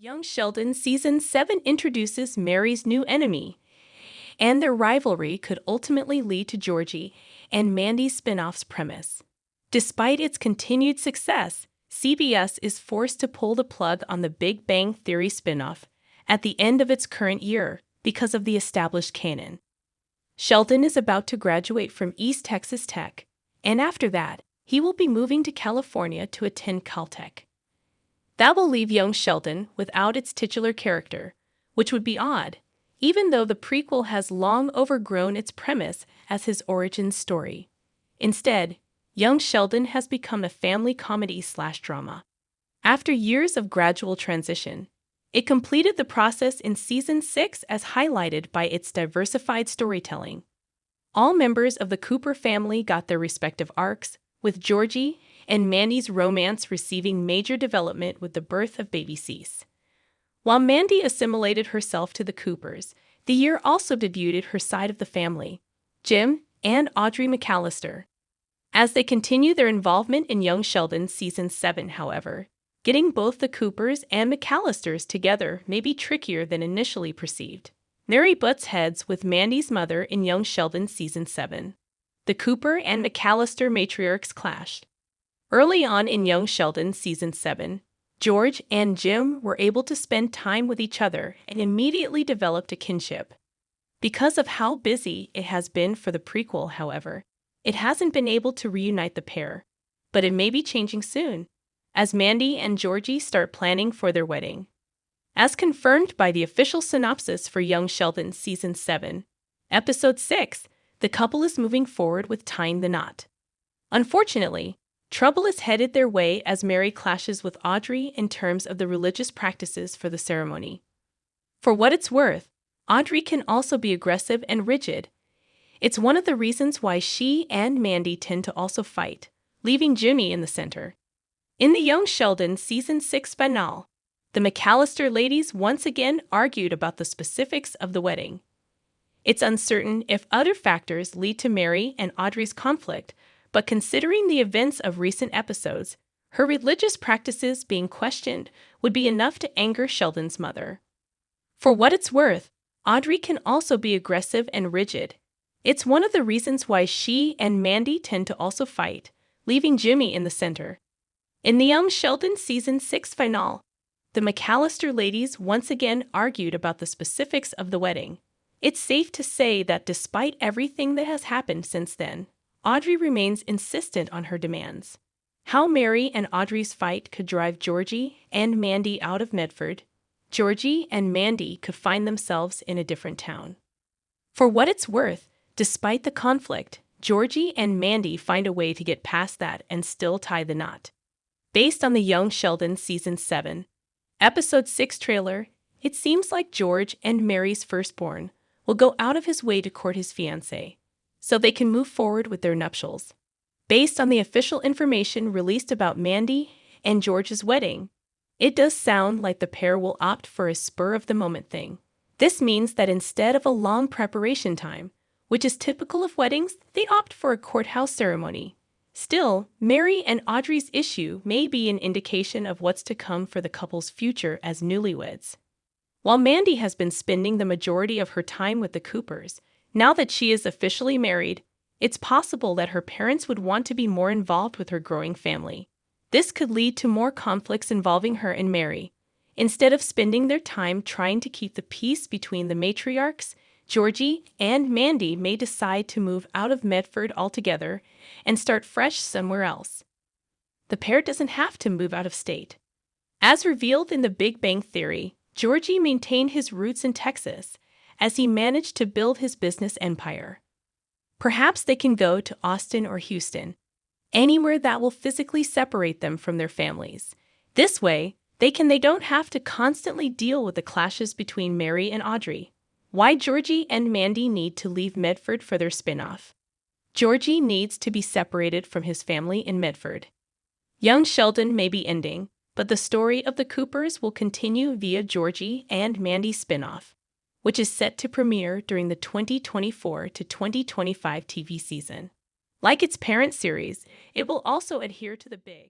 Young Sheldon Season 7 introduces Mary's new enemy, and their rivalry could ultimately lead to Georgie and Mandy's spinoff's premise. Despite its continued success, CBS is forced to pull the plug on the Big Bang Theory spinoff at the end of its current year because of the established canon. Sheldon is about to graduate from East Texas Tech, and after that, he will be moving to California to attend Caltech. That will leave young Sheldon without its titular character, which would be odd, even though the prequel has long overgrown its premise as his origin story. Instead, young Sheldon has become a family comedy/drama. After years of gradual transition, it completed the process in Season 6 as highlighted by its diversified storytelling. All members of the Cooper family got their respective arcs, with Georgie and Mandy's romance receiving major development with the birth of baby Cease. While Mandy assimilated herself to the Coopers, the year also debuted her side of the family, Jim and Audrey McAllister. As they continue their involvement in Young Sheldon Season 7, however, getting both the Coopers and McAllisters together may be trickier than initially perceived. Mary butts heads with Mandy's mother in Young Sheldon Season 7. The Cooper and McAllister matriarchs clashed. Early on in Young Sheldon Season 7, George and Jim were able to spend time with each other and immediately developed a kinship. Because of how busy it has been for the prequel, however, it hasn't been able to reunite the pair, but it may be changing soon, as Mandy and Georgie start planning for their wedding. As confirmed by the official synopsis for Young Sheldon Season 7, Episode 6, the couple is moving forward with tying the knot. Unfortunately, trouble is headed their way as Mary clashes with Audrey in terms of the religious practices for the ceremony. For what it's worth, Audrey can also be aggressive and rigid. It's one of the reasons why she and Mandy tend to also fight, leaving Jimmy in the center. In the Young Sheldon Season 6 finale, the McAllister ladies once again argued about the specifics of the wedding. It's uncertain if other factors lead to Mary and Audrey's conflict, but considering the events of recent episodes, her religious practices being questioned would be enough to anger Sheldon's mother. For what it's worth, Audrey can also be aggressive and rigid. It's one of the reasons why she and Mandy tend to also fight, leaving Jimmy in the center. In the Young Sheldon Season 6 finale, the McAllister ladies once again argued about the specifics of the wedding. It's safe to say that despite everything that has happened since then, Audrey remains insistent on her demands. How Mary and Audrey's fight could drive Georgie and Mandy out of Medford, Georgie and Mandy could find themselves in a different town. For what it's worth, despite the conflict, Georgie and Mandy find a way to get past that and still tie the knot. Based on the Young Sheldon Season 7, Episode 6 trailer, it seems like George and Mary's firstborn will go out of his way to court his fiancée, so they can move forward with their nuptials. Based on the official information released about Mandy and George's wedding, it does sound like the pair will opt for a spur-of-the-moment thing. This means that instead of a long preparation time, which is typical of weddings, they opt for a courthouse ceremony. Still, Mary and Audrey's issue may be an indication of what's to come for the couple's future as newlyweds. While Mandy has been spending the majority of her time with the Coopers, now that she is officially married, it's possible that her parents would want to be more involved with her growing family. This could lead to more conflicts involving her and Mary. Instead of spending their time trying to keep the peace between the matriarchs, Georgie and Mandy may decide to move out of Medford altogether and start fresh somewhere else. The pair doesn't have to move out of state. As revealed in The Big Bang Theory, Georgie maintained his roots in Texas as he managed to build his business empire. Perhaps they can go to Austin or Houston, anywhere that will physically separate them from their families. This way, they don't have to constantly deal with the clashes between Mary and Audrey. Why Georgie and Mandy need to leave Medford for their spinoff. Georgie needs to be separated from his family in Medford. Young Sheldon may be ending, but the story of the Coopers will continue via Georgie and Mandy's spinoff, which is set to premiere during the 2024 to 2025 TV season. Like its parent series, it will also adhere to the Big